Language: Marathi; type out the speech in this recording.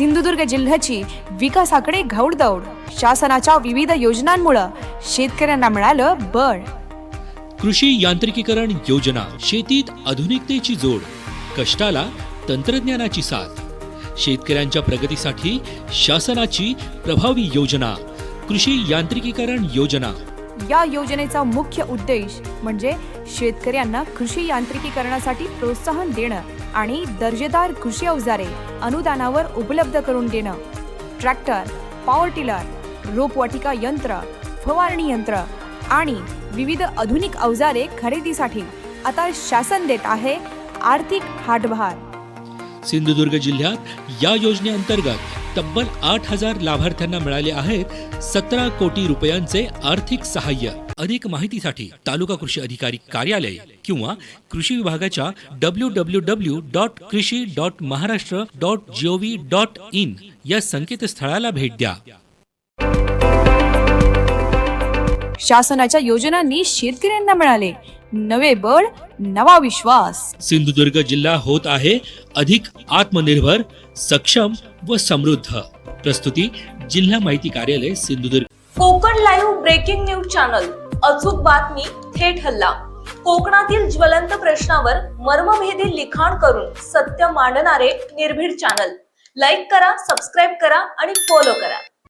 सिंधुदुर्ग जिल्ह्याची विकासाकडे घौडदौड. शासनाच्या विविध योजनांमुळे शेतकऱ्यांना मिळालं बळ. कृषी यांत्रिकीकरण योजना, शेतीत आधुनिकतेची जोड, कष्टाला तंत्रज्ञानाची साथ. शेतकऱ्यांच्या प्रगतीसाठी शासनाची प्रभावी योजना कृषी यांत्रिकीकरण योजना. या योजनेचा मुख्य उद्देश म्हणजे शेतकऱ्यांना कृषी यांत्रिकीकरणासाठी प्रोत्साहन देणं आणि दर्जेदार कृषी अवजारे अनुदानावर उपलब्ध करून देणं. ट्रॅक्टर, पॉवर टिलर, रोपवाटिका यंत्र, फवारणी यंत्र आणि विविध आधुनिक अवजारे खरेदीसाठी आता शासन देत आहे आर्थिक हातभार. सिंधुदुर्ग जिल्ह्यात या योजनेअंतर्गत तब्बल 8,000 लाभार्थ्यांना मिळाले आहेत 17 कोटी रुपयांचे आर्थिक सहाय्य. अधिक माहितीसाठी तालुका कृषी अधिकारी कार्यालय किंवा कृषी विभागाच्या www.krishi.maharashtra.gov.in या संकेतस्थळाला भेट द्या. शासनाच्या योजनांनी शेतकऱ्यांना मिळाले नवे बळ, नवा विश्वास. सिंधुदुर्ग जिल्हा होत आहे अधिक आत्मनिर्भर, सक्षम व समृद्ध. प्रस्तुती जिल्हा माहिती कार्यालय Sindhudurg. Konkan live breaking news channel. अचूक बातमी, थेट हल्ला. कोकणातील ज्वलंत प्रश्नावर मर्मभेदी लिखाण करून सत्य मांडणारे निर्भीड चॅनल. लाईक करा, सबस्क्राईब करा आणि फॉलो करा.